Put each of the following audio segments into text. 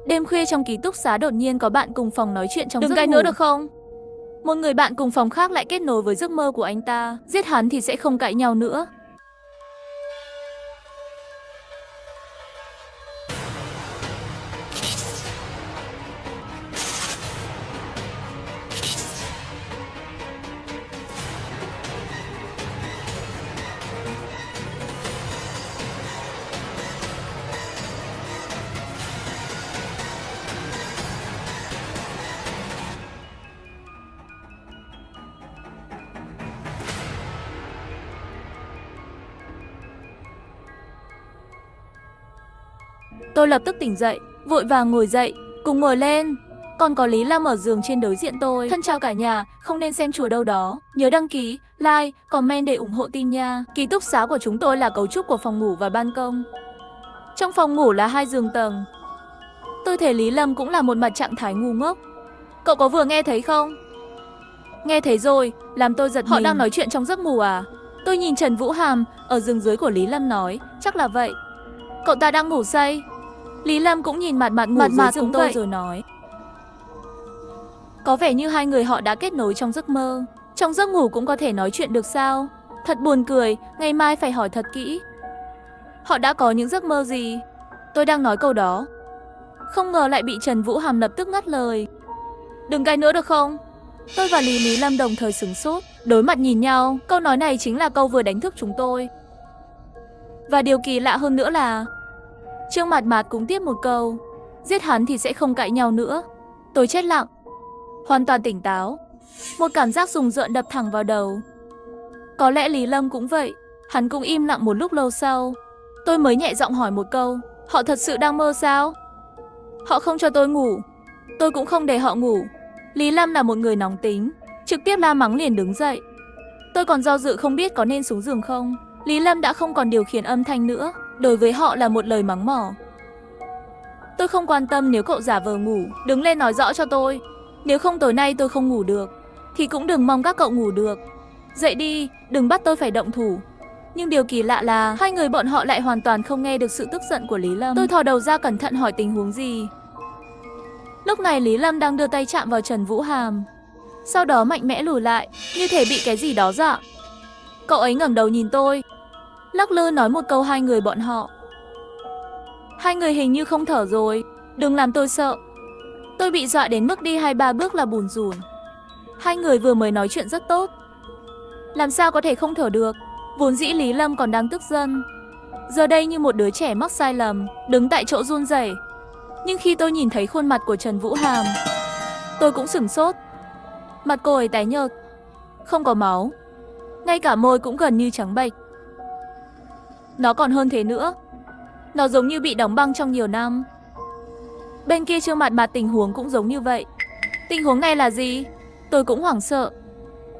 Đêm khuya trong ký túc xá đột nhiên có bạn cùng phòng nói chuyện trong giấc ngủ. Đừng cãi nữa được không? Một người bạn cùng phòng khác lại kết nối với giấc mơ của anh ta. Giết hắn thì sẽ không cãi nhau nữa. Tôi lập tức tỉnh dậy, vội vàng ngồi dậy, cùng ngồi lên. Còn có Lý Lâm ở giường trên đối diện tôi. Thân chào cả nhà, không nên xem chùa đâu đó. Nhớ đăng ký, like, comment để ủng hộ tin nha. Ký túc xá của chúng tôi là cấu trúc của phòng ngủ và ban công. Trong phòng ngủ là 2 giường tầng. Tôi thấy Lý Lâm cũng là một mặt trạng thái ngu ngốc. Cậu có vừa nghe thấy không? Nghe thấy rồi, làm tôi giật mình. Họ đang nói chuyện trong giấc ngủ à? Tôi nhìn Trần Vũ Hàm, ở giường dưới của Lý Lâm nói, chắc là vậy. Cậu ta đang ngủ say. Lý Lâm cũng nhìn mặt ngủ dưới giường tôi rồi nói. Có vẻ như hai người họ đã kết nối trong giấc mơ. Trong giấc ngủ cũng có thể nói chuyện được sao? Thật buồn cười, ngày mai phải hỏi thật kỹ. Họ đã có những giấc mơ gì? Tôi đang nói câu đó. Không ngờ lại bị Trần Vũ Hàm lập tức ngắt lời. Đừng cãi nữa được không? Tôi và Lý Lâm đồng thời sửng sốt, đối mặt nhìn nhau. Câu nói này chính là câu vừa đánh thức chúng tôi. Và điều kỳ lạ hơn nữa là Trương Mạt Mạt cũng tiếp một câu. Giết hắn thì sẽ không cãi nhau nữa. Tôi chết lặng, hoàn toàn tỉnh táo. Một cảm giác rùng rợn đập thẳng vào đầu. Có lẽ Lý Lâm cũng vậy. Hắn cũng im lặng một lúc lâu sau. Tôi mới nhẹ giọng hỏi một câu. Họ thật sự đang mơ sao? Họ không cho tôi ngủ. Tôi cũng không để họ ngủ. Lý Lâm là một người nóng tính, trực tiếp la mắng liền đứng dậy. Tôi còn do dự không biết có nên xuống giường không. Lý Lâm đã không còn điều khiển âm thanh nữa. Đối với họ là một lời mắng mỏ. Tôi không quan tâm nếu cậu giả vờ ngủ. Đứng lên nói rõ cho tôi. Nếu không tối nay tôi không ngủ được thì cũng đừng mong các cậu ngủ được. Dậy đi, đừng bắt tôi phải động thủ. Nhưng điều kỳ lạ là hai người bọn họ lại hoàn toàn không nghe được sự tức giận của Lý Lâm. Tôi thò đầu ra cẩn thận hỏi tình huống gì. Lúc này Lý Lâm đang đưa tay chạm vào Trần Vũ Hàm, sau đó mạnh mẽ lùi lại, như thể bị cái gì đó dọa. Cậu ấy ngẩng đầu nhìn tôi, lắc lư nói một câu hai người bọn họ. Hai người hình như không thở rồi, đừng làm tôi sợ. Tôi bị dọa đến mức đi 2-3 bước là bùn rùn. Hai người vừa mới nói chuyện rất tốt, làm sao có thể không thở được. Vốn dĩ Lý Lâm còn đang tức giận, giờ đây như một đứa trẻ mắc sai lầm, đứng tại chỗ run rẩy. Nhưng khi tôi nhìn thấy khuôn mặt của Trần Vũ Hàm, tôi cũng sửng sốt. Mặt cô ấy tái nhợt, không có máu, ngay cả môi cũng gần như trắng bệch. Nó còn hơn thế nữa, nó giống như bị đóng băng trong nhiều năm. Bên kia Trương Mạt Mạt tình huống cũng giống như vậy. Tình huống này là gì? Tôi cũng hoảng sợ.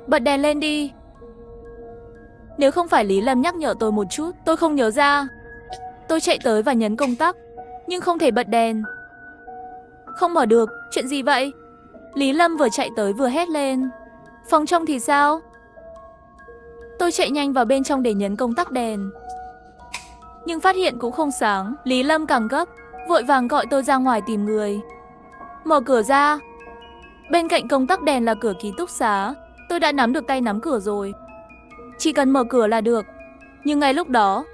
Bật đèn lên đi. Nếu không phải Lý Lâm nhắc nhở tôi một chút, tôi không nhớ ra. Tôi chạy tới và nhấn công tắc, nhưng không thể bật đèn. Không mở được, chuyện gì vậy? Lý Lâm vừa chạy tới vừa hét lên. Phòng trong thì sao? Tôi chạy nhanh vào bên trong để nhấn công tắc đèn, nhưng phát hiện cũng không sáng. Lý Lâm càng gấp, vội vàng gọi tôi ra ngoài tìm người. Mở cửa ra. Bên cạnh công tắc đèn là cửa ký túc xá. Tôi đã nắm được tay nắm cửa rồi, chỉ cần mở cửa là được. Nhưng ngay lúc đó,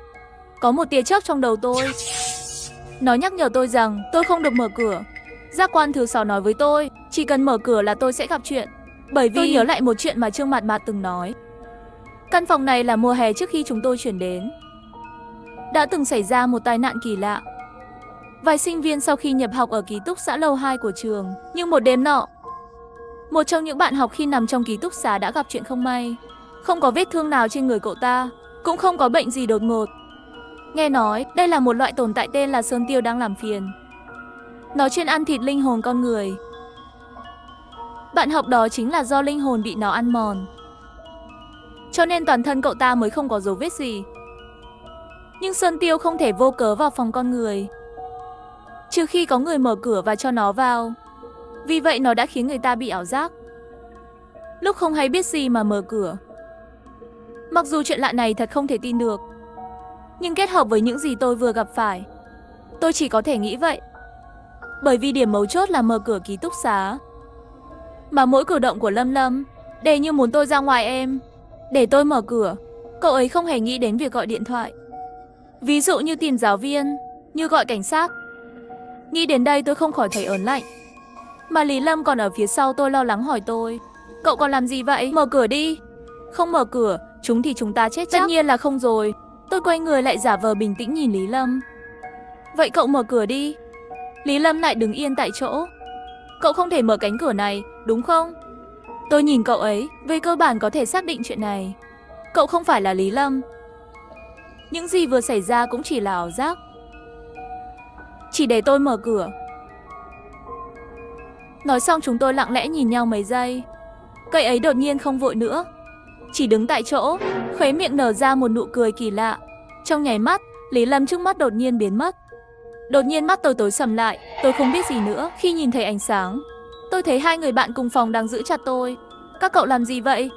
có một tia chớp trong đầu tôi. Nó nhắc nhở tôi rằng tôi không được mở cửa. Giác quan thứ 6 nói với tôi, chỉ cần mở cửa là tôi sẽ gặp chuyện. Bởi vì tôi nhớ lại một chuyện mà Trương Mạt Mạt từng nói. Căn phòng này là mùa hè trước khi chúng tôi chuyển đến, đã từng xảy ra một tai nạn kỳ lạ. Vài sinh viên sau khi nhập học ở ký túc xá lầu 2 của trường. Nhưng một đêm nọ, một trong những bạn học khi nằm trong ký túc xá đã gặp chuyện không may. Không có vết thương nào trên người cậu ta, cũng không có bệnh gì đột ngột. Nghe nói đây là một loại tồn tại tên là sơn tiêu đang làm phiền. Nó chuyên ăn thịt linh hồn con người. Bạn học đó chính là do linh hồn bị nó ăn mòn, cho nên toàn thân cậu ta mới không có dấu vết gì. Nhưng sơn tiêu không thể vô cớ vào phòng con người, trừ khi có người mở cửa và cho nó vào. Vì vậy nó đã khiến người ta bị ảo giác, lúc không hay biết gì mà mở cửa. Mặc dù chuyện lạ này thật không thể tin được, nhưng kết hợp với những gì tôi vừa gặp phải, tôi chỉ có thể nghĩ vậy. Bởi vì điểm mấu chốt là mở cửa ký túc xá. Mà mỗi cử động của Lâm Lâm đều như muốn tôi ra ngoài em. Để tôi mở cửa. Cậu ấy không hề nghĩ đến việc gọi điện thoại. Ví dụ như tìm giáo viên, như gọi cảnh sát. Nghĩ đến đây tôi không khỏi thấy ớn lạnh. Mà Lý Lâm còn ở phía sau tôi lo lắng hỏi tôi: cậu còn làm gì vậy? Mở cửa đi. Không mở cửa, chúng ta chết chắc. Tất nhiên là không rồi. Tôi quay người lại giả vờ bình tĩnh nhìn Lý Lâm. Vậy cậu mở cửa đi. Lý Lâm lại đứng yên tại chỗ. Cậu không thể mở cánh cửa này, đúng không? Tôi nhìn cậu ấy, về cơ bản có thể xác định chuyện này. Cậu không phải là Lý Lâm. Những gì vừa xảy ra cũng chỉ là ảo giác. Chỉ để tôi mở cửa. Nói xong chúng tôi lặng lẽ nhìn nhau mấy giây. Cậu ấy đột nhiên không vội nữa, chỉ đứng tại chỗ, khóe miệng nở ra một nụ cười kỳ lạ. Trong nháy mắt, Lý Lâm trước mắt đột nhiên biến mất. Đột nhiên mắt tôi tối sầm lại, tôi không biết gì nữa. Khi nhìn thấy ánh sáng, tôi thấy hai người bạn cùng phòng đang giữ chặt tôi. Các cậu làm gì vậy?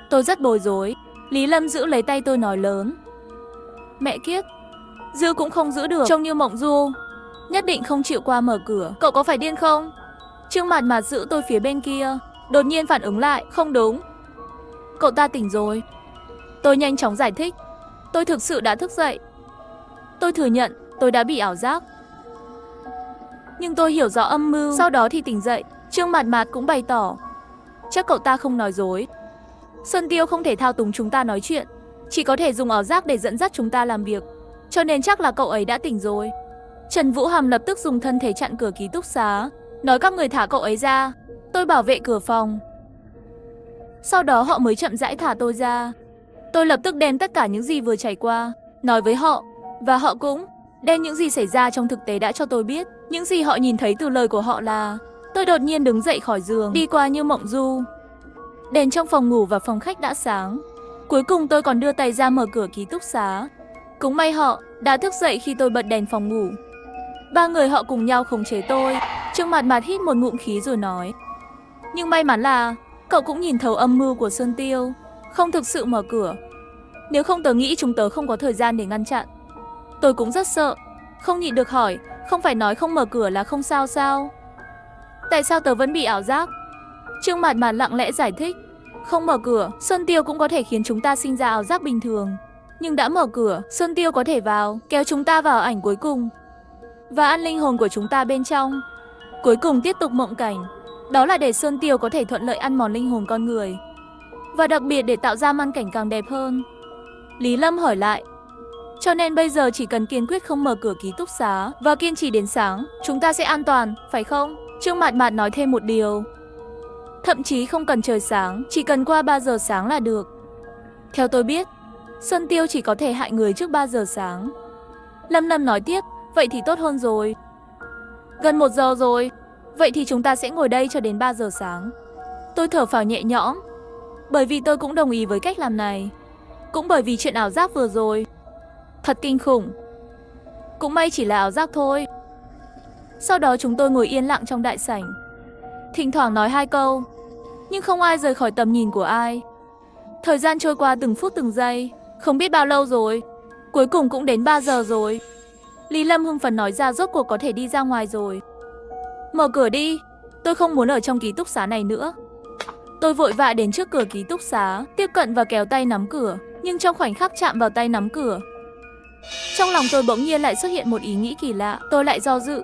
Tôi rất bối rối. Lý Lâm giữ lấy tay tôi nói lớn: mẹ kiếp, giữ cũng không giữ được, trông như mộng du. Nhất định không chịu qua mở cửa. Cậu có phải điên không? Trương Mạt Mạt giữ tôi phía bên kia, đột nhiên phản ứng lại: không đúng, cậu ta tỉnh rồi. Tôi nhanh chóng giải thích: tôi thực sự đã thức dậy. Tôi thừa nhận tôi đã bị ảo giác, nhưng tôi hiểu rõ âm mưu. Sau đó thì tỉnh dậy. Trương Mạt Mạt cũng bày tỏ: chắc cậu ta không nói dối. Sơn Tiêu không thể thao túng chúng ta nói chuyện, chỉ có thể dùng ảo giác để dẫn dắt chúng ta làm việc, cho nên chắc là cậu ấy đã tỉnh rồi. Trần Vũ Hàm lập tức dùng thân thể chặn cửa ký túc xá, nói các người thả cậu ấy ra. Tôi bảo vệ cửa phòng. Sau đó họ mới chậm rãi thả tôi ra. Tôi lập tức đem tất cả những gì vừa trải qua nói với họ, và họ cũng đem những gì xảy ra trong thực tế đã cho tôi biết. Những gì họ nhìn thấy từ lời của họ là tôi đột nhiên đứng dậy khỏi giường, đi qua như mộng du. Đèn trong phòng ngủ và phòng khách đã sáng. Cuối cùng tôi còn đưa tay ra mở cửa ký túc xá. Cũng may họ đã thức dậy khi tôi bật đèn phòng ngủ. Ba người họ cùng nhau khống chế tôi. Trương Mạt Mạt hít một ngụm khí rồi nói: nhưng may mắn là cậu cũng nhìn thấu âm mưu của Sơn Tiêu, không thực sự mở cửa. Nếu không tớ nghĩ chúng tớ không có thời gian để ngăn chặn. Tôi cũng rất sợ, không nhịn được hỏi: không phải nói không mở cửa là không sao sao? Tại sao tớ vẫn bị ảo giác? Trương Mạt Mạt lặng lẽ giải thích: không mở cửa, Sơn Tiêu cũng có thể khiến chúng ta sinh ra ảo giác bình thường. Nhưng đã mở cửa, Sơn Tiêu có thể vào, kéo chúng ta vào ảnh cuối cùng và ăn linh hồn của chúng ta bên trong. Cuối cùng tiếp tục mộng cảnh. Đó là để Sơn Tiêu có thể thuận lợi ăn mòn linh hồn con người, và đặc biệt để tạo ra mang cảnh càng đẹp hơn. Lý Lâm hỏi lại: cho nên bây giờ chỉ cần kiên quyết không mở cửa ký túc xá và kiên trì đến sáng, chúng ta sẽ an toàn, phải không? Trương Mạt Mạt nói thêm một điều: thậm chí không cần trời sáng, chỉ cần qua 3 giờ sáng là được. Theo tôi biết, Sơn Tiêu chỉ có thể hại người trước 3 giờ sáng. Lâm Lâm nói tiếp: vậy thì tốt hơn rồi. Gần 1 giờ rồi, vậy thì chúng ta sẽ ngồi đây cho đến 3 giờ sáng. Tôi thở phào nhẹ nhõm, bởi vì tôi cũng đồng ý với cách làm này. Cũng bởi vì chuyện ảo giác vừa rồi thật kinh khủng. Cũng may chỉ là ảo giác thôi. Sau đó chúng tôi ngồi yên lặng trong đại sảnh, thỉnh thoảng nói 2 câu, nhưng không ai rời khỏi tầm nhìn của ai. Thời gian trôi qua từng phút từng giây, không biết bao lâu rồi. Cuối cùng cũng đến 3 giờ rồi. Lý Lâm hưng phấn nói ra rốt cuộc có thể đi ra ngoài rồi. Mở cửa đi, tôi không muốn ở trong ký túc xá này nữa. Tôi vội vã đến trước cửa ký túc xá, tiếp cận và kéo tay nắm cửa. Nhưng trong khoảnh khắc chạm vào tay nắm cửa, trong lòng tôi bỗng nhiên lại xuất hiện một ý nghĩ kỳ lạ. Tôi lại do dự.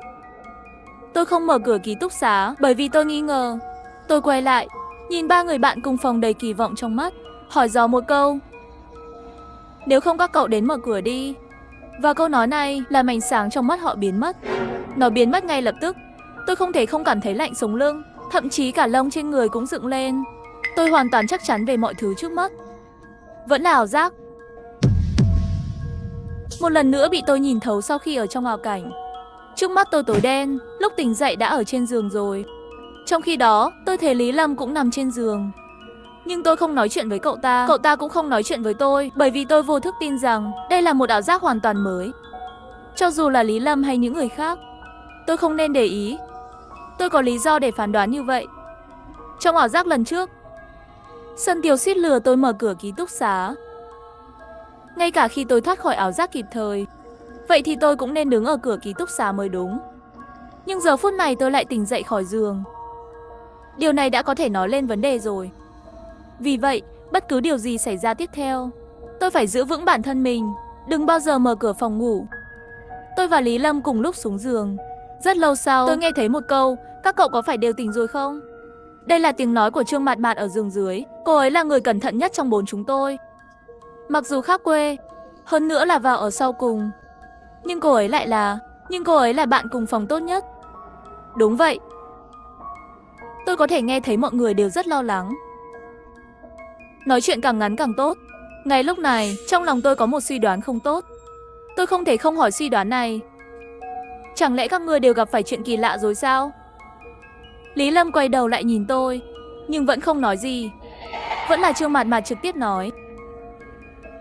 Tôi không mở cửa ký túc xá bởi vì tôi nghi ngờ. Tôi quay lại, nhìn 3 người bạn cùng phòng đầy kỳ vọng trong mắt, hỏi dò một câu: nếu không các cậu đến mở cửa đi. Và câu nói này làm ánh sáng trong mắt họ biến mất. Nó biến mất ngay lập tức. Tôi không thể không cảm thấy lạnh sống lưng, thậm chí cả lông trên người cũng dựng lên. Tôi hoàn toàn chắc chắn về mọi thứ trước mắt. Vẫn là ảo giác. Một lần nữa bị tôi nhìn thấu sau khi ở trong ảo cảnh. Trước mắt tôi tối đen, lúc tỉnh dậy đã ở trên giường rồi. Trong khi đó, tôi thấy Lý Lâm cũng nằm trên giường. Nhưng tôi không nói chuyện với cậu ta cũng không nói chuyện với tôi, bởi vì tôi vô thức tin rằng đây là một ảo giác hoàn toàn mới. Cho dù là Lý Lâm hay những người khác, tôi không nên để ý. Tôi có lý do để phán đoán như vậy. Trong ảo giác lần trước, Sơn Tiêu suýt lừa tôi mở cửa ký túc xá. Ngay cả khi tôi thoát khỏi ảo giác kịp thời, vậy thì tôi cũng nên đứng ở cửa ký túc xá mới đúng. Nhưng giờ phút này tôi lại tỉnh dậy khỏi giường. Điều này đã có thể nói lên vấn đề rồi. Vì vậy, bất cứ điều gì xảy ra tiếp theo, tôi phải giữ vững bản thân mình, đừng bao giờ mở cửa phòng ngủ. Tôi và Lý Lâm cùng lúc xuống giường. Rất lâu sau, tôi nghe thấy một câu, các cậu có phải đều tỉnh rồi không? Đây là tiếng nói của Trương Mạt Mạt ở giường dưới. Cô ấy là người cẩn thận nhất trong bốn chúng tôi. Mặc dù khác quê, hơn nữa là vào ở sau cùng, nhưng cô ấy là bạn cùng phòng tốt nhất. Đúng vậy. Tôi có thể nghe thấy mọi người đều rất lo lắng. Nói chuyện càng ngắn càng tốt. Ngay lúc này, trong lòng tôi có một suy đoán không tốt. Tôi không thể không hỏi suy đoán này. Chẳng lẽ các ngươi đều gặp phải chuyện kỳ lạ rồi sao? Lý Lâm quay đầu lại nhìn tôi, nhưng vẫn không nói gì. Vẫn là Trương Mạt Mạt trực tiếp nói.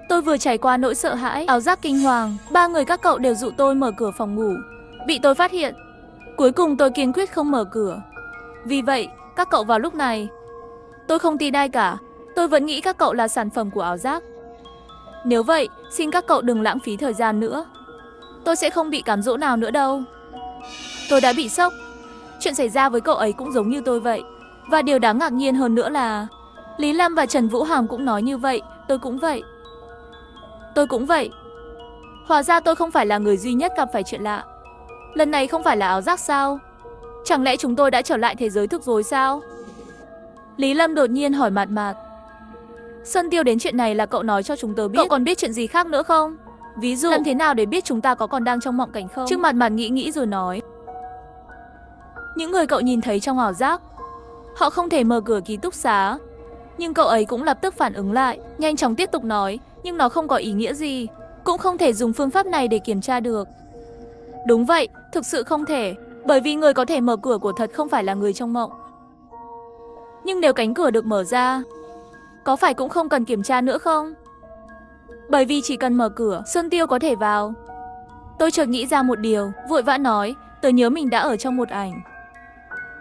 Tôi vừa trải qua nỗi sợ hãi, ảo giác kinh hoàng. 3 người các cậu đều dụ tôi mở cửa phòng ngủ. Bị tôi phát hiện. Cuối cùng tôi kiên quyết không mở cửa. Vì vậy, các cậu vào lúc này. Tôi không tin ai cả. Tôi vẫn nghĩ các cậu là sản phẩm của ảo giác. Nếu vậy, xin các cậu đừng lãng phí thời gian nữa. Tôi sẽ không bị cám dỗ nào nữa đâu. Tôi đã bị sốc. Chuyện xảy ra với cậu ấy cũng giống như tôi vậy. Và điều đáng ngạc nhiên hơn nữa là Lý Lâm và Trần Vũ Hàm cũng nói như vậy. Tôi cũng vậy. Tôi cũng vậy. Hóa ra tôi không phải là người duy nhất gặp phải chuyện lạ. Lần này không phải là ảo giác sao? Chẳng lẽ chúng tôi đã trở lại thế giới thực rồi sao? Lý Lâm đột nhiên hỏi Mạt Mạt. Sơn Tiêu đến chuyện này là cậu nói cho chúng tớ biết. Cậu còn biết chuyện gì khác nữa không? Ví dụ, làm thế nào để biết chúng ta có còn đang trong mộng cảnh không? Trương Mạt Mạt nghĩ rồi nói. Những người cậu nhìn thấy trong ảo giác, họ không thể mở cửa ký túc xá. Nhưng cậu ấy cũng lập tức phản ứng lại, nhanh chóng tiếp tục nói. Nhưng nó không có ý nghĩa gì. Cũng không thể dùng phương pháp này để kiểm tra được. Đúng vậy, thực sự không thể. Bởi vì người có thể mở cửa của thật không phải là người trong mộng. Nhưng nếu cánh cửa được mở ra, có phải cũng không cần kiểm tra nữa không? Bởi vì chỉ cần mở cửa, Sơn Tiêu có thể vào. Tôi chợt nghĩ ra một điều, vội vã nói. Tớ nhớ mình đã ở trong một ảnh,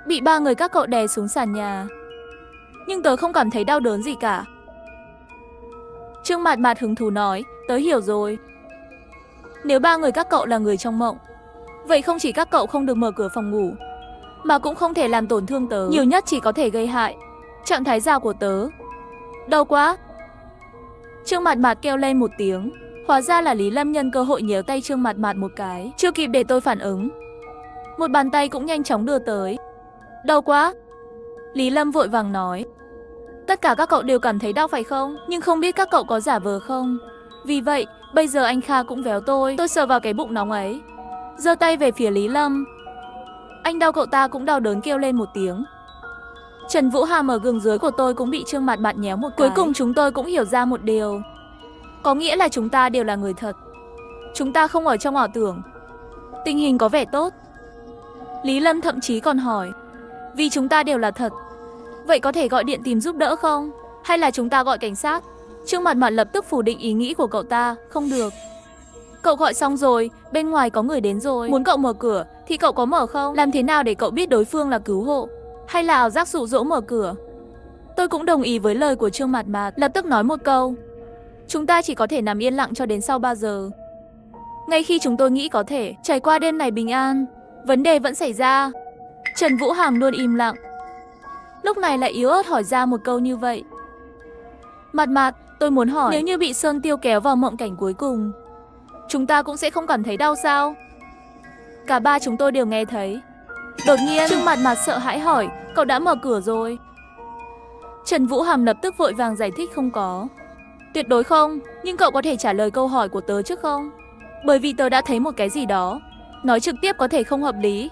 bị 3 người các cậu đè xuống sàn nhà. Nhưng tớ không cảm thấy đau đớn gì cả. Trương Mạt Mạt hứng thú nói. Tớ hiểu rồi. Nếu 3 người các cậu là người trong mộng, vậy không chỉ các cậu không được mở cửa phòng ngủ, mà cũng không thể làm tổn thương tớ. Nhiều nhất chỉ có thể gây hại trạng thái da của tớ. Đau quá. Trương Mạt Mạt kêu lên một tiếng. Hóa ra là Lý Lâm nhân cơ hội nhéo tay Trương Mạt Mạt một cái. Chưa kịp để tôi phản ứng, một bàn tay cũng nhanh chóng đưa tới. Đau quá. Lý Lâm vội vàng nói. Tất cả các cậu đều cảm thấy đau phải không? Nhưng không biết các cậu có giả vờ không? Vì vậy, bây giờ anh Kha cũng véo tôi. Tôi sờ vào cái bụng nóng ấy, giơ tay về phía Lý Lâm. Anh đau, cậu ta cũng đau đớn kêu lên một tiếng. Trần Vũ Hàm ở gường dưới của tôi cũng bị Trương Mạt Mạt nhéo một cái. Cuối cùng chúng tôi cũng hiểu ra một điều. Có nghĩa là chúng ta đều là người thật. Chúng ta không ở trong ảo tưởng. Tình hình có vẻ tốt. Lý Lâm thậm chí còn hỏi. Vì chúng ta đều là thật, vậy có thể gọi điện tìm giúp đỡ không? Hay là chúng ta gọi cảnh sát? Trương Mạt Mạt lập tức phủ định ý nghĩ của cậu ta. Không được. Cậu gọi xong rồi, bên ngoài có người đến rồi. Muốn cậu mở cửa thì cậu có mở không? Làm thế nào để cậu biết đối phương là cứu hộ hay là ảo giác dụ dỗ mở cửa? Tôi cũng đồng ý với lời của Trương Mạt Mạt, lập tức nói một câu. Chúng ta chỉ có thể nằm yên lặng cho đến sau 3 giờ. Ngay khi chúng tôi nghĩ có thể trải qua đêm này bình an, vấn đề vẫn xảy ra. Trần Vũ Hàm luôn im lặng, lúc này lại yếu ớt hỏi ra một câu như vậy. Mạt Mạt, tôi muốn hỏi, nếu như bị Sơn Tiêu kéo vào mộng cảnh cuối cùng, chúng ta cũng sẽ không cảm thấy đau sao? Cả 3 chúng tôi đều nghe thấy. Đột nhiên, Trương Mạt Mạt sợ hãi hỏi, cậu đã mở cửa rồi? Trần Vũ Hàm lập tức vội vàng giải thích không có. Tuyệt đối không, nhưng cậu có thể trả lời câu hỏi của tớ trước không? Bởi vì tớ đã thấy một cái gì đó. Nói trực tiếp có thể không hợp lý.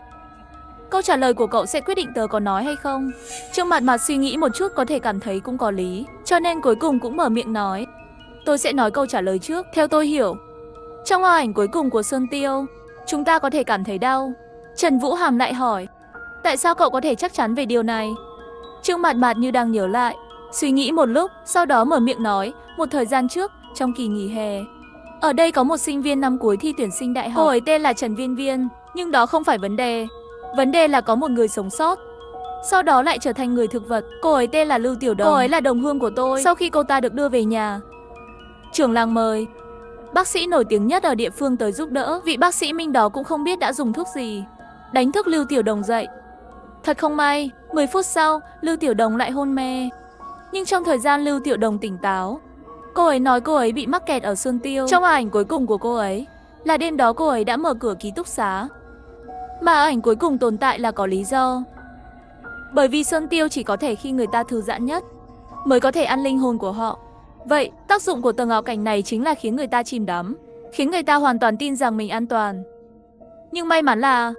Câu trả lời của cậu sẽ quyết định tớ có nói hay không. Trương Mạt Mạt suy nghĩ một chút, có thể cảm thấy cũng có lý, cho nên cuối cùng cũng mở miệng nói. Tôi sẽ nói câu trả lời trước. Theo tôi hiểu, trong ảo ảnh cuối cùng của Sơn Tiêu, chúng ta có thể cảm thấy đau. Trần Vũ Hàm lại hỏi. Tại sao cậu có thể chắc chắn về điều này? Trương Mạt Mạt như đang nhớ lại, suy nghĩ một lúc, sau đó mở miệng nói. Một thời gian trước, trong kỳ nghỉ hè, ở đây có một sinh viên năm cuối thi tuyển sinh đại học. Cô ấy tên là Trần Viên Viên. Nhưng đó không phải vấn đề. Vấn đề là có một người sống sót, sau đó lại trở thành người thực vật. Cô ấy tên là Lưu Tiểu Đồng. Cô ấy là đồng hương của tôi. Sau khi cô ta được đưa về nhà, trưởng làng mời bác sĩ nổi tiếng nhất ở địa phương tới giúp đỡ. Vị bác sĩ Minh đó cũng không biết đã dùng thuốc gì đánh thức Lưu Tiểu Đồng dậy. Thật không may, 10 phút sau, Lưu Tiểu Đồng lại hôn mê. Nhưng trong thời gian Lưu Tiểu Đồng tỉnh táo, cô ấy nói cô ấy bị mắc kẹt ở Sơn Tiêu. Trong ảnh cuối cùng của cô ấy là đêm đó cô ấy đã mở cửa ký túc xá. Mà ảnh cuối cùng tồn tại là có lý do. Bởi vì Sơn Tiêu chỉ có thể khi người ta thư giãn nhất mới có thể ăn linh hồn của họ. Vậy, tác dụng của tầng ảo cảnh này chính là khiến người ta chìm đắm, khiến người ta hoàn toàn tin rằng mình an toàn. Nhưng may mắn là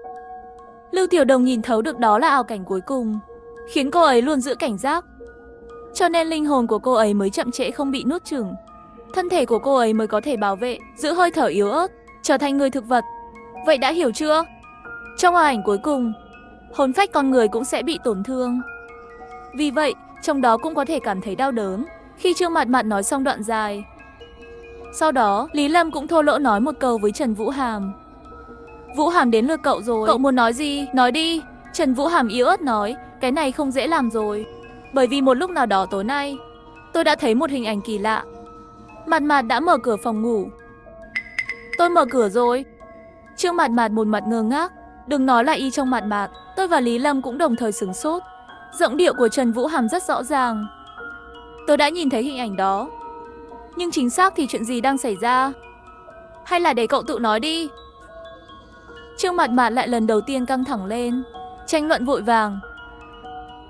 Lưu Tiểu Đồng nhìn thấu được đó là ảo cảnh cuối cùng, khiến cô ấy luôn giữ cảnh giác. Cho nên linh hồn của cô ấy mới chậm trễ không bị nuốt chửng. Thân thể của cô ấy mới có thể bảo vệ, giữ hơi thở yếu ớt, trở thành người thực vật. Vậy đã hiểu chưa? Trong ảo ảnh cuối cùng, hồn phách con người cũng sẽ bị tổn thương. Vì vậy, trong đó cũng có thể cảm thấy đau đớn khi Trương Mạt Mạt nói xong đoạn dài. Sau đó, Lý Lâm cũng thô lỗ nói một câu với Trần Vũ Hàm. Vũ Hàm, đến lượt cậu rồi. Cậu muốn nói gì? Nói đi. Trần Vũ Hàm yếu ớt nói, cái này không dễ làm rồi. Bởi vì một lúc nào đó tối nay, tôi đã thấy một hình ảnh kỳ lạ. Mạt Mạt đã mở cửa phòng ngủ. Tôi mở cửa rồi. Trương Mạt Mạt một mặt ngơ ngác. Đừng nói là y trong Mạt Mạt, tôi và Lý Lâm cũng đồng thời sửng sốt. Giọng điệu của Trần Vũ Hàm rất rõ ràng. Tôi đã nhìn thấy hình ảnh đó. Nhưng chính xác thì chuyện gì đang xảy ra? Hay là để cậu tự nói đi? Trương Mạt Mạt lại lần đầu tiên căng thẳng lên, tranh luận vội vàng.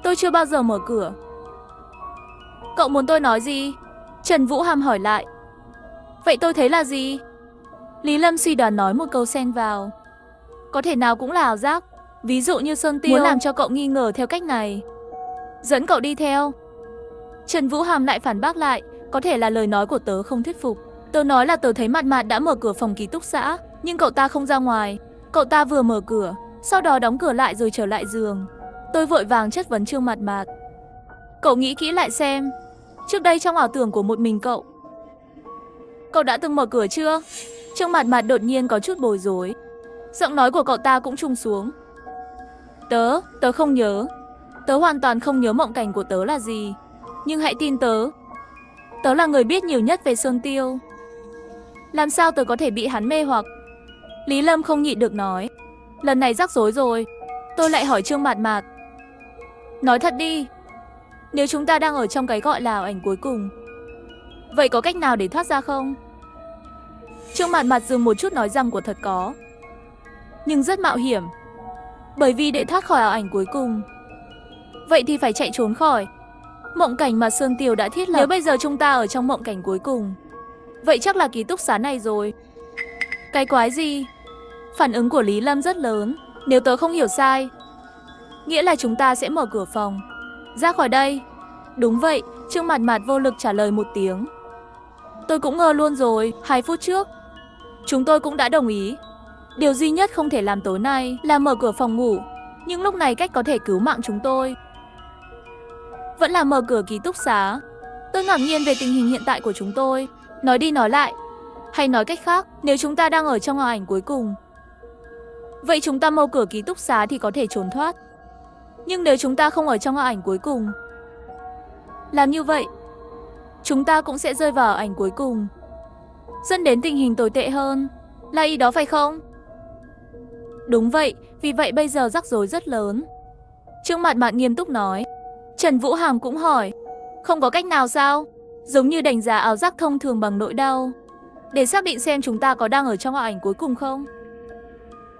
Tôi chưa bao giờ mở cửa. Cậu muốn tôi nói gì? Trần Vũ Hàm hỏi lại. Vậy tôi thấy là gì? Lý Lâm suy đoán nói một câu xen vào. Có thể nào cũng là ảo giác. Ví dụ như Sơn Tiêu muốn làm cho cậu nghi ngờ theo cách này, dẫn cậu đi theo. Trần Vũ Hàm lại phản bác lại. Có thể là lời nói của tớ không thuyết phục. Tớ nói là tớ thấy Mạt Mạt đã mở cửa phòng ký túc xá, nhưng cậu ta không ra ngoài. Cậu ta vừa mở cửa, sau đó đóng cửa lại rồi trở lại giường. Tôi vội vàng chất vấn Trương Mạt Mạt. Cậu nghĩ kỹ lại xem, trước đây trong ảo tưởng của một mình cậu đã từng mở cửa chưa? Trương Mạt Mạt đột nhiên có chút bối rối. Giọng nói của cậu ta cũng trùng xuống. Tớ không nhớ. Tớ hoàn toàn không nhớ mộng cảnh của tớ là gì. Nhưng hãy tin tớ. Tớ là người biết nhiều nhất về Sơn Tiêu. Làm sao tớ có thể bị hắn mê hoặc? Lý Lâm không nhịn được nói. Lần này rắc rối rồi. Tôi lại hỏi Trương Mạt Mạt. Nói thật đi. Nếu chúng ta đang ở trong cái gọi là ảo ảnh cuối cùng, vậy có cách nào để thoát ra không? Trương Mạt Mạt dừng một chút nói rằng của thật có. Nhưng rất mạo hiểm. Bởi vì để thoát khỏi ảo ảnh cuối cùng, vậy thì phải chạy trốn khỏi mộng cảnh mà Sơn Tiêu đã thiết lập. Nếu bây giờ chúng ta ở trong mộng cảnh cuối cùng, vậy chắc là ký túc xá này rồi. Cái quái gì? Phản ứng của Lý Lâm rất lớn. Nếu tớ không hiểu sai, nghĩa là chúng ta sẽ mở cửa phòng ra khỏi đây. Đúng vậy, Trương Mạt Mạt vô lực trả lời một tiếng. Tôi cũng ngờ luôn rồi. 2 phút trước chúng tôi cũng đã đồng ý. Điều duy nhất không thể làm tối nay là mở cửa phòng ngủ. Nhưng lúc này cách có thể cứu mạng chúng tôi vẫn là mở cửa ký túc xá. Tôi ngạc nhiên về tình hình hiện tại của chúng tôi. Nói đi nói lại, hay nói cách khác, nếu chúng ta đang ở trong ảo ảnh cuối cùng, vậy chúng ta mở cửa ký túc xá thì có thể trốn thoát. Nhưng nếu chúng ta không ở trong ảo ảnh cuối cùng, làm như vậy, chúng ta cũng sẽ rơi vào ảo ảnh cuối cùng, dẫn đến tình hình tồi tệ hơn. Là ý đó phải không? Đúng vậy, vì vậy bây giờ rắc rối rất lớn. Trương Mạt Mạt nghiêm túc nói. Trần Vũ Hàm cũng hỏi. Không có cách nào sao? Giống như đánh giá ảo giác thông thường bằng nỗi đau, để xác định xem chúng ta có đang ở trong ảo ảnh cuối cùng không?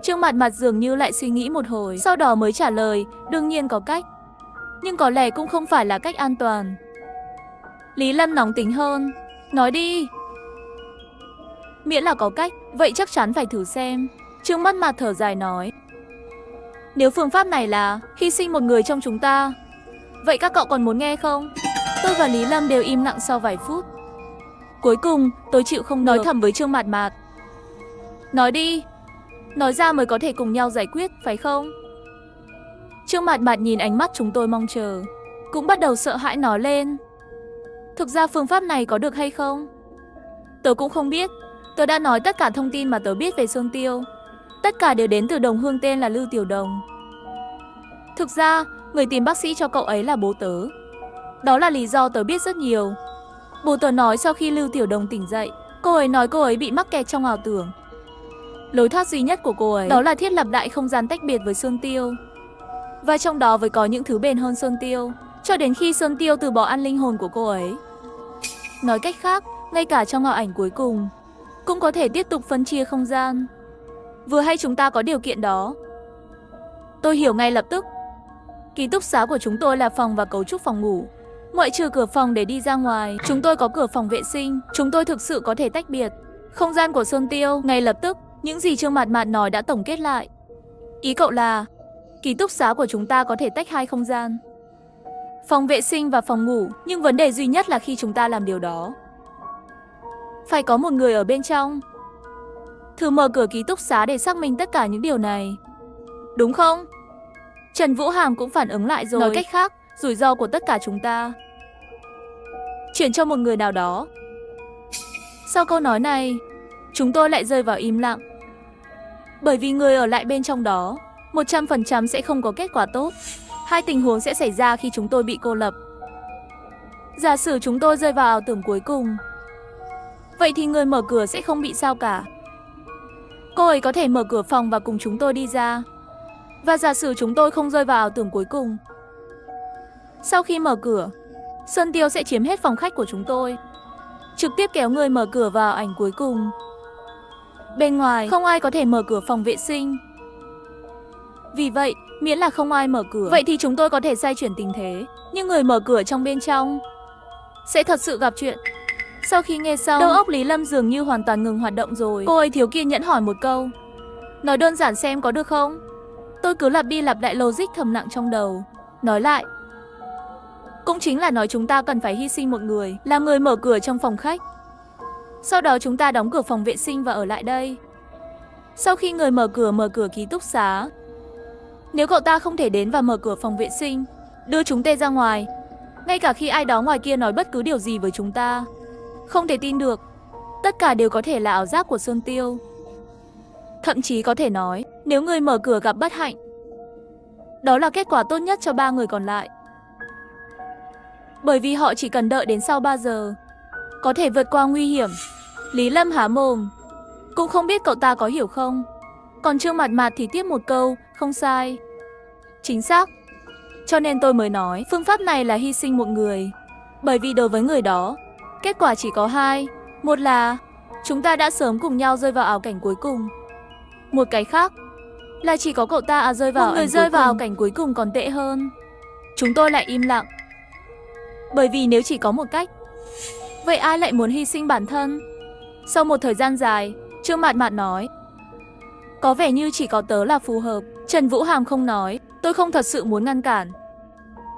Trương Mạt Mạt dường như lại suy nghĩ một hồi, sau đó mới trả lời. Đương nhiên có cách, nhưng có lẽ cũng không phải là cách an toàn. Lý Lâm nóng tính hơn. Nói đi. Miễn là có cách, vậy chắc chắn phải thử xem. Trương Mạt Mạt thở dài nói. Nếu phương pháp này là hy sinh một người trong chúng ta, vậy các cậu còn muốn nghe không? Tôi và Lý Lâm đều im lặng sau vài phút. Cuối cùng, tôi chịu không nói thầm với Trương Mạt Mạt. Nói đi. Nói ra mới có thể cùng nhau giải quyết, phải không? Trương Mạt Mạt nhìn ánh mắt chúng tôi mong chờ, cũng bắt đầu sợ hãi nói lên. Thực ra phương pháp này có được hay không, tớ cũng không biết. Tớ đã nói tất cả thông tin mà tớ biết về Sơn Tiêu. Tất cả đều đến từ đồng hương tên là Lưu Tiểu Đồng. Thực ra, người tìm bác sĩ cho cậu ấy là bố tớ. Đó là lý do tớ biết rất nhiều. Bố tớ nói sau khi Lưu Tiểu Đồng tỉnh dậy, cô ấy nói cô ấy bị mắc kẹt trong ảo tưởng. Lối thoát duy nhất của cô ấy đó là thiết lập lại không gian tách biệt với Sơn Tiêu. Và trong đó với có những thứ bền hơn Sơn Tiêu, cho đến khi Sơn Tiêu từ bỏ ăn linh hồn của cô ấy. Nói cách khác, ngay cả trong ảo ảnh cuối cùng, cũng có thể tiếp tục phân chia không gian. Vừa hay chúng ta có điều kiện đó. Tôi hiểu ngay lập tức. Ký túc xá của chúng tôi là phòng và cấu trúc phòng ngủ. Ngoại trừ cửa phòng để đi ra ngoài, chúng tôi có cửa phòng vệ sinh. Chúng tôi thực sự có thể tách biệt không gian của Sơn Tiêu. Ngay lập tức, những gì Trương Mạt Mạt nói đã tổng kết lại. Ý cậu là ký túc xá của chúng ta có thể tách hai không gian, phòng vệ sinh và phòng ngủ. Nhưng vấn đề duy nhất là khi chúng ta làm điều đó, phải có một người ở bên trong. Thử mở cửa ký túc xá để xác minh tất cả những điều này, đúng không? Trần Vũ Hàm cũng phản ứng lại rồi. Nói cách khác, rủi ro của tất cả chúng ta chuyển cho một người nào đó. Sau câu nói này, chúng tôi lại rơi vào im lặng. Bởi vì người ở lại bên trong đó 100% sẽ không có kết quả tốt. Hai tình huống sẽ xảy ra khi chúng tôi bị cô lập. Giả sử chúng tôi rơi vào ảo tưởng cuối cùng, vậy thì người mở cửa sẽ không bị sao cả. Cô ấy có thể mở cửa phòng và cùng chúng tôi đi ra. Và giả sử chúng tôi không rơi vào ảo tưởng cuối cùng, sau khi mở cửa, Sơn Tiêu sẽ chiếm hết phòng khách của chúng tôi, trực tiếp kéo người mở cửa vào ảnh cuối cùng. Bên ngoài, không ai có thể mở cửa phòng vệ sinh. Vì vậy, miễn là không ai mở cửa, vậy thì chúng tôi có thể xoay chuyển tình thế. Nhưng người mở cửa trong bên trong sẽ thật sự gặp chuyện. Sau khi nghe xong, đầu óc Lý Lâm dường như hoàn toàn ngừng hoạt động rồi. Cô ấy thiếu kiên nhẫn hỏi một câu. Nói đơn giản xem có được không? Tôi cứ lặp đi lặp lại logic thầm lặng trong đầu. Nói lại, cũng chính là nói chúng ta cần phải hy sinh một người, làm người mở cửa trong phòng khách. Sau đó chúng ta đóng cửa phòng vệ sinh và ở lại đây. Sau khi người mở cửa ký túc xá, nếu cậu ta không thể đến và mở cửa phòng vệ sinh, đưa chúng ta ra ngoài, ngay cả khi ai đó ngoài kia nói bất cứ điều gì với chúng ta, không thể tin được. Tất cả đều có thể là ảo giác của Sơn Tiêu. Thậm chí có thể nói, nếu người mở cửa gặp bất hạnh, đó là kết quả tốt nhất cho ba người còn lại. Bởi vì họ chỉ cần đợi đến sau 3 giờ, có thể vượt qua nguy hiểm. Lý Lâm há mồm, cũng không biết cậu ta có hiểu không. Còn Trương Mạt Mạt thì tiếp một câu, không sai. Chính xác. Cho nên tôi mới nói, phương pháp này là hy sinh một người. Bởi vì đối với người đó, kết quả chỉ có hai. Một là chúng ta đã sớm cùng nhau rơi vào ảo cảnh cuối cùng. Một cái khác là chỉ có cậu ta rơi vào người rơi vào ảo cảnh cuối cùng còn tệ hơn. Chúng tôi lại im lặng. Bởi vì nếu chỉ có một cách, vậy ai lại muốn hy sinh bản thân? Sau một thời gian dài, Trương Mạt Mạt nói, có vẻ như chỉ có tớ là phù hợp. Trần Vũ Hàm không nói, tôi không thật sự muốn ngăn cản.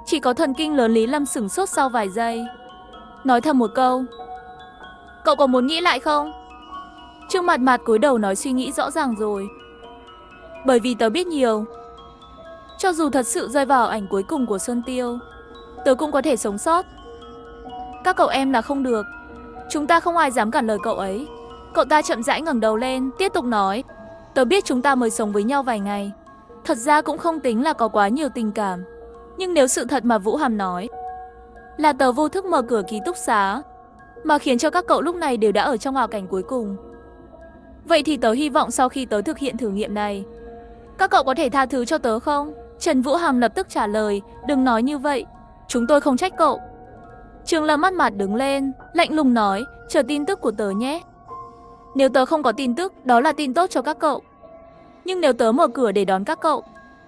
Chỉ có thần kinh lớn Lý Lâm sửng sốt sau vài giây, nói thầm một câu, cậu có muốn nghĩ lại không? Trương Mạt Mạt cúi đầu nói suy nghĩ rõ ràng rồi. Bởi vì tớ biết nhiều. Cho dù thật sự rơi vào ảnh cuối cùng của Sơn Tiêu, tớ cũng có thể sống sót. Các cậu em là không được. Chúng ta không ai dám cản lời cậu ấy. Cậu ta chậm rãi ngẩng đầu lên, tiếp tục nói, tớ biết chúng ta mới sống với nhau vài ngày, thật ra cũng không tính là có quá nhiều tình cảm. Nhưng nếu sự thật mà Vũ Hàm nói là tớ vô thức mở cửa ký túc xá, mà khiến cho các cậu lúc này đều đã ở trong ảo cảnh cuối cùng, vậy thì tớ hy vọng sau khi tớ thực hiện thử nghiệm này, các cậu có thể tha thứ cho tớ không? Trần Vũ Hàm lập tức trả lời, đừng nói như vậy, chúng tôi không trách cậu. Trương Lâm mắt mặt đứng lên, lạnh lùng nói, chờ tin tức của tớ nhé. Nếu tớ không có tin tức, đó là tin tốt cho các cậu. Nhưng nếu tớ mở cửa để đón các cậu,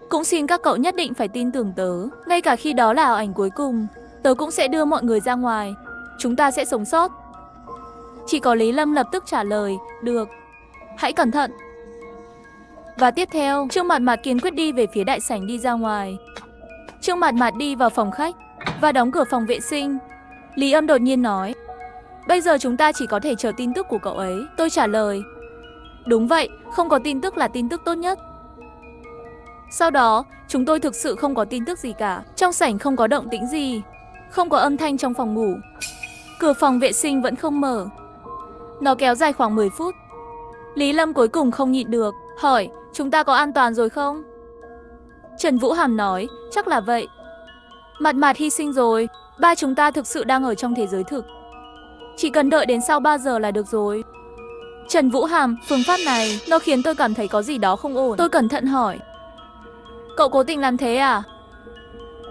cũng xin các cậu nhất định phải tin tưởng tớ. Ngay cả khi đó là ảo ảnh cuối cùng, tớ cũng sẽ đưa mọi người ra ngoài. Chúng ta sẽ sống sót. Chỉ có Lý Lâm lập tức trả lời, được, hãy cẩn thận. Và tiếp theo, Trương Mạt Mạt kiên quyết đi về phía đại sảnh đi ra ngoài. Trương Mạt Mạt đi vào phòng khách và đóng cửa phòng vệ sinh. Lý Âm đột nhiên nói, bây giờ chúng ta chỉ có thể chờ tin tức của cậu ấy. Tôi trả lời, đúng vậy, không có tin tức là tin tức tốt nhất. Sau đó, chúng tôi thực sự không có tin tức gì cả. Trong sảnh không có động tĩnh gì, không có âm thanh trong phòng ngủ. Cửa phòng vệ sinh vẫn không mở. Nó kéo dài khoảng 10 phút. Lý Lâm cuối cùng không nhịn được, hỏi, chúng ta có an toàn rồi không? Trần Vũ Hàm nói, chắc là vậy. Mạt Mạt hy sinh rồi, ba chúng ta thực sự đang ở trong thế giới thực. Chỉ cần đợi đến sau 3 giờ là được rồi. Trần Vũ Hàm, phương pháp này, nó khiến tôi cảm thấy có gì đó không ổn. Tôi cẩn thận hỏi. Cậu cố tình làm thế à?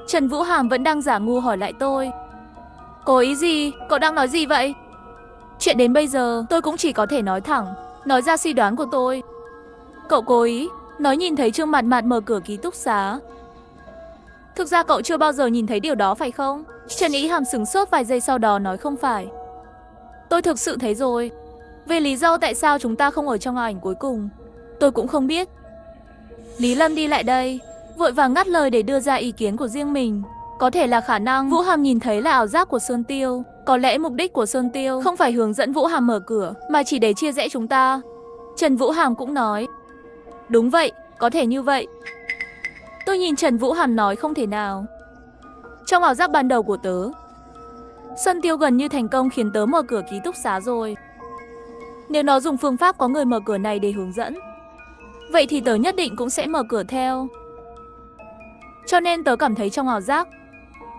Trần Vũ Hàm vẫn đang giả ngu hỏi lại tôi. Cố ý gì? Cậu đang nói gì vậy? Chuyện đến bây giờ, tôi cũng chỉ có thể nói thẳng, nói ra suy đoán của tôi. Cậu cố ý, nói nhìn thấy Trương Mạt Mạt mở cửa ký túc xá. Thực ra cậu chưa bao giờ nhìn thấy điều đó phải không? Trần Ý Hàm sửng sốt vài giây sau đó nói không phải. Tôi thực sự thấy rồi. Về lý do tại sao chúng ta không ở trong ảnh cuối cùng, tôi cũng không biết. Lý Lâm đi lại đây, vội vàng ngắt lời để đưa ra ý kiến của riêng mình. Có thể là khả năng Vũ Hàm nhìn thấy là ảo giác của Sơn Tiêu. Có lẽ mục đích của Sơn Tiêu không phải hướng dẫn Vũ Hàm mở cửa, mà chỉ để chia rẽ chúng ta. Trần Vũ Hàm cũng nói. Đúng vậy, có thể như vậy. Tôi nhìn Trần Vũ Hàm nói không thể nào. Trong ảo giác ban đầu của tớ, Sơn Tiêu gần như thành công khiến tớ mở cửa ký túc xá rồi. Nếu nó dùng phương pháp có người mở cửa này để hướng dẫn, vậy thì tớ nhất định cũng sẽ mở cửa theo. Cho nên tớ cảm thấy trong ảo giác,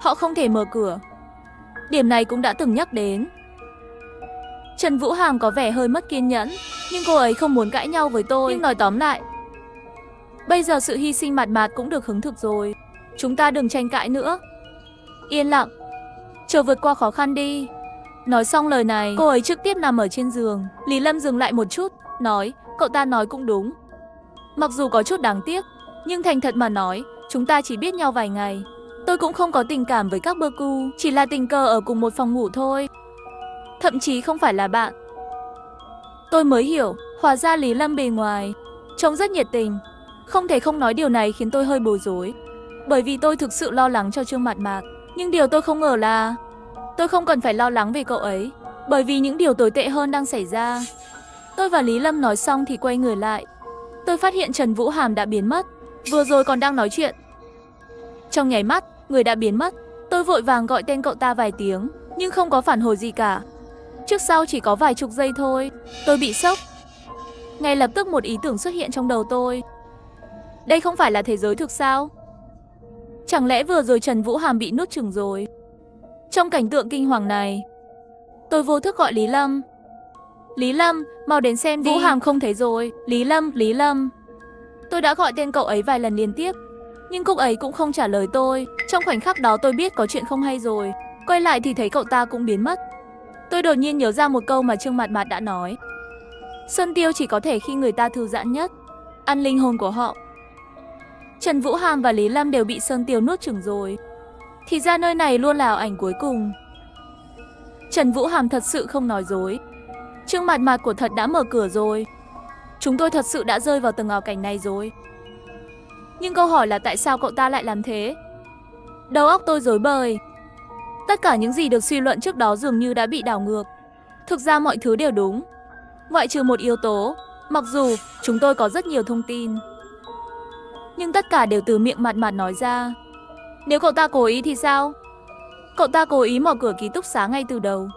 họ không thể mở cửa. Điểm này cũng đã từng nhắc đến. Trần Vũ Hàm có vẻ hơi mất kiên nhẫn, nhưng cô ấy không muốn cãi nhau với tôi. Nhưng nói tóm lại, bây giờ sự hy sinh Mạt Mạt cũng được hứng thực rồi. Chúng ta đừng tranh cãi nữa. Yên lặng, chờ vượt qua khó khăn đi. Nói xong lời này, cô ấy trực tiếp nằm ở trên giường. Lý Lâm dừng lại một chút, nói, cậu ta nói cũng đúng. Mặc dù có chút đáng tiếc, nhưng thành thật mà nói, chúng ta chỉ biết nhau vài ngày. Tôi cũng không có tình cảm với các bơ cu, chỉ là tình cờ ở cùng một phòng ngủ thôi. Thậm chí không phải là bạn. Tôi mới hiểu, hóa ra Lý Lâm bề ngoài trông rất nhiệt tình. Không thể không nói điều này khiến tôi hơi bối rối, bởi vì tôi thực sự lo lắng cho Trương Mạt Mạt. Nhưng điều tôi không ngờ là tôi không cần phải lo lắng về cậu ấy, bởi vì những điều tồi tệ hơn đang xảy ra. Tôi và Lý Lâm nói xong thì quay người lại. Tôi phát hiện Trần Vũ Hàm đã biến mất. Vừa rồi còn đang nói chuyện. Trong nháy mắt, người đã biến mất. Tôi vội vàng gọi tên cậu ta vài tiếng, nhưng không có phản hồi gì cả. Trước sau chỉ có vài chục giây thôi, tôi bị sốc. Ngay lập tức một ý tưởng xuất hiện trong đầu tôi. Đây không phải là thế giới thực sao? Chẳng lẽ vừa rồi Trần Vũ Hàm bị nuốt chửng rồi? Trong cảnh tượng kinh hoàng này, tôi vô thức gọi Lý Lâm. Lý Lâm, mau đến xem đi. Vũ Hàm không thấy rồi. Lý Lâm, Lý Lâm. Tôi đã gọi tên cậu ấy vài lần liên tiếp, nhưng cậu ấy cũng không trả lời tôi. Trong khoảnh khắc đó tôi biết có chuyện không hay rồi. Quay lại thì thấy cậu ta cũng biến mất. Tôi đột nhiên nhớ ra một câu mà Trương Mạt Mạt đã nói. Sơn Tiêu chỉ có thể khi người ta thư giãn nhất, ăn linh hồn của họ. Trần Vũ Hàm và Lý Lâm đều bị Sơn Tiêu nuốt chửng rồi. Thì ra nơi này luôn là ảo ảnh cuối cùng. Trần Vũ Hàm thật sự không nói dối. Trương Mạt Mạt của thật đã mở cửa rồi. Chúng tôi thật sự đã rơi vào tầng ảo cảnh này rồi. Nhưng câu hỏi là tại sao cậu ta lại làm thế? Đầu óc tôi rối bời. Tất cả những gì được suy luận trước đó dường như đã bị đảo ngược. Thực ra mọi thứ đều đúng, ngoại trừ một yếu tố. Mặc dù chúng tôi có rất nhiều thông tin, nhưng tất cả đều từ miệng Mạt Mạt nói ra. Nếu cậu ta cố ý thì sao? Cậu ta cố ý mở cửa ký túc xá ngay từ đầu,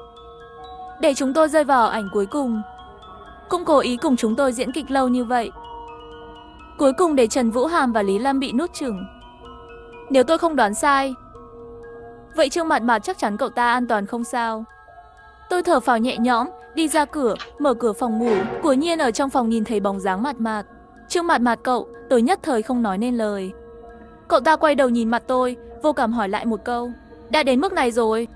để chúng tôi rơi vào ảnh cuối cùng. Cũng cố ý cùng chúng tôi diễn kịch lâu như vậy, cuối cùng để Trần Vũ Hàm và Lý Lâm bị nuốt chửng. Nếu tôi không đoán sai, vậy Trương Mạt Mạt chắc chắn cậu ta an toàn không sao. Tôi thở phào nhẹ nhõm, đi ra cửa, mở cửa phòng ngủ. Quả nhiên ở trong phòng nhìn thấy bóng dáng Mạt Mạt. Trương Mạt Mạt cậu, tôi nhất thời không nói nên lời. Cậu ta quay đầu nhìn mặt tôi, vô cảm hỏi lại một câu. Đã đến mức này rồi,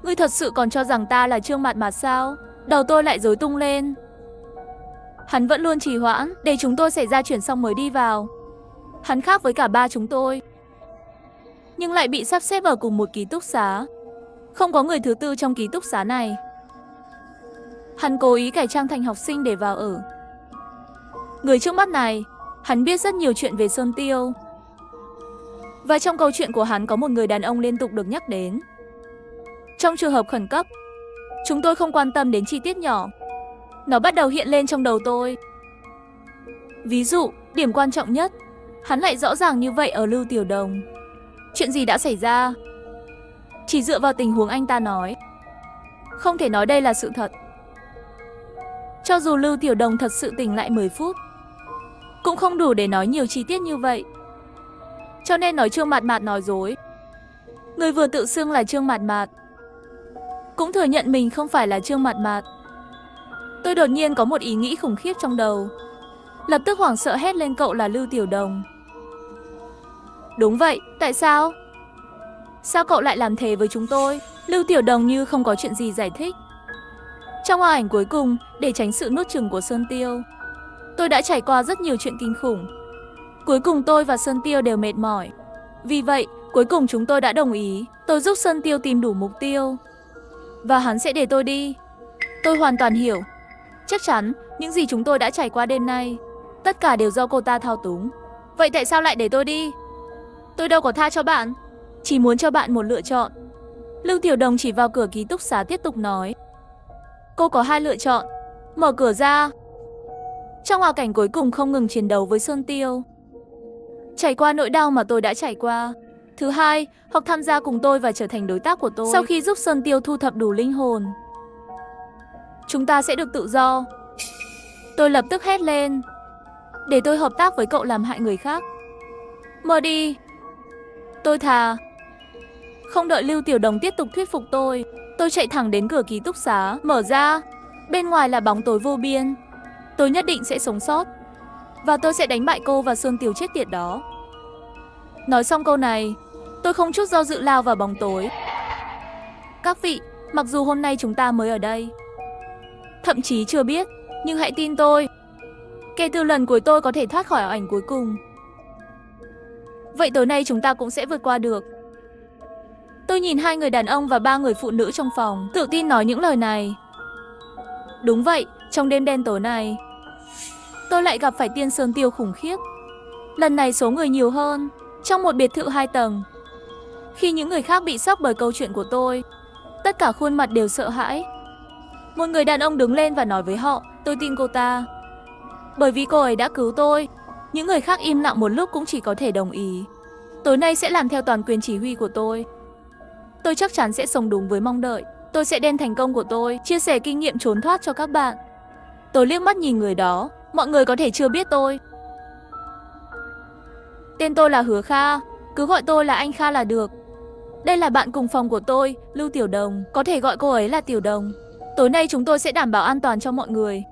ngươi thật sự còn cho rằng ta là Trương Mạt Mạt sao? Đầu tôi lại rối tung lên. Hắn vẫn luôn trì hoãn, để chúng tôi xảy ra chuyện xong mới đi vào. Hắn khác với cả ba chúng tôi, nhưng lại bị sắp xếp ở cùng một ký túc xá. Không có người thứ tư trong ký túc xá này. Hắn cố ý cải trang thành học sinh để vào ở. Người trước mắt này, hắn biết rất nhiều chuyện về Sơn Tiêu. Và trong câu chuyện của hắn có một người đàn ông liên tục được nhắc đến. Trong trường hợp khẩn cấp, chúng tôi không quan tâm đến chi tiết nhỏ. Nó bắt đầu hiện lên trong đầu tôi. Ví dụ, điểm quan trọng nhất, hắn lại rõ ràng như vậy ở Lưu Tiểu Đồng. Chuyện gì đã xảy ra? Chỉ dựa vào tình huống anh ta nói, không thể nói đây là sự thật. Cho dù Lưu Tiểu Đồng thật sự tỉnh lại 10 phút, cũng không đủ để nói nhiều chi tiết như vậy. Cho nên nói Trương Mạt Mạt nói dối. Người vừa tự xưng là Trương Mạt Mạt cũng thừa nhận mình không phải là Trương Mạt Mạt. Tôi đột nhiên có một ý nghĩ khủng khiếp trong đầu. Lập tức hoảng sợ hét lên cậu là Lưu Tiểu Đồng. Đúng vậy, tại sao? Sao cậu lại làm thế với chúng tôi? Lưu Tiểu Đồng như không có chuyện gì giải thích. Trong ảo ảnh cuối cùng, để tránh sự nuốt chửng của Sơn Tiêu, tôi đã trải qua rất nhiều chuyện kinh khủng. Cuối cùng tôi và Sơn Tiêu đều mệt mỏi. Vì vậy, cuối cùng chúng tôi đã đồng ý. Tôi giúp Sơn Tiêu tìm đủ mục tiêu và hắn sẽ để tôi đi. Tôi hoàn toàn hiểu. Chắc chắn, những gì chúng tôi đã trải qua đêm nay, tất cả đều do cô ta thao túng. Vậy tại sao lại để tôi đi? Tôi đâu có tha cho bạn. Chỉ muốn cho bạn một lựa chọn. Lưu Tiểu Đồng chỉ vào cửa ký túc xá tiếp tục nói. Cô có hai lựa chọn. Mở cửa ra. Trong ảo cảnh cuối cùng không ngừng chiến đấu với Sơn Tiêu, trải qua nỗi đau mà tôi đã trải qua. Thứ hai, hoặc tham gia cùng tôi và trở thành đối tác của tôi. Sau khi giúp Sơn Tiêu thu thập đủ linh hồn, chúng ta sẽ được tự do. Tôi lập tức hét lên. Để tôi hợp tác với cậu làm hại người khác. Mở đi. Tôi thà. Không đợi Lưu Tiểu Đồng tiếp tục thuyết phục tôi chạy thẳng đến cửa ký túc xá, mở ra. Bên ngoài là bóng tối vô biên. Tôi nhất định sẽ sống sót. Và tôi sẽ đánh bại cô và Sơn Tiểu chết tiệt đó. Nói xong câu này, tôi không chút do dự lao vào bóng tối. Các vị, mặc dù hôm nay chúng ta mới ở đây, thậm chí chưa biết, nhưng hãy tin tôi. Kể từ lần cuối tôi có thể thoát khỏi ảo ảnh cuối cùng, vậy tối nay chúng ta cũng sẽ vượt qua được. Tôi nhìn hai người đàn ông và ba người phụ nữ trong phòng, tự tin nói những lời này. Đúng vậy, trong đêm đen tối này, tôi lại gặp phải tiên Sơn Tiêu khủng khiếp. Lần này số người nhiều hơn, trong một biệt thự 2 tầng. Khi những người khác bị sốc bởi câu chuyện của tôi, tất cả khuôn mặt đều sợ hãi. Một người đàn ông đứng lên và nói với họ, tôi tin cô ta, bởi vì cô ấy đã cứu tôi. Những người khác im lặng một lúc cũng chỉ có thể đồng ý. Tối nay sẽ làm theo toàn quyền chỉ huy của tôi. Tôi chắc chắn sẽ sống đúng với mong đợi. Tôi sẽ đem thành công của tôi chia sẻ kinh nghiệm trốn thoát cho các bạn. Tôi liếc mắt nhìn người đó. Mọi người có thể chưa biết tôi. Tên tôi là Hứa Kha. Cứ gọi tôi là anh Kha là được. Đây là bạn cùng phòng của tôi, Lưu Tiểu Đồng. Có thể gọi cô ấy là Tiểu Đồng. Tối nay chúng tôi sẽ đảm bảo an toàn cho mọi người.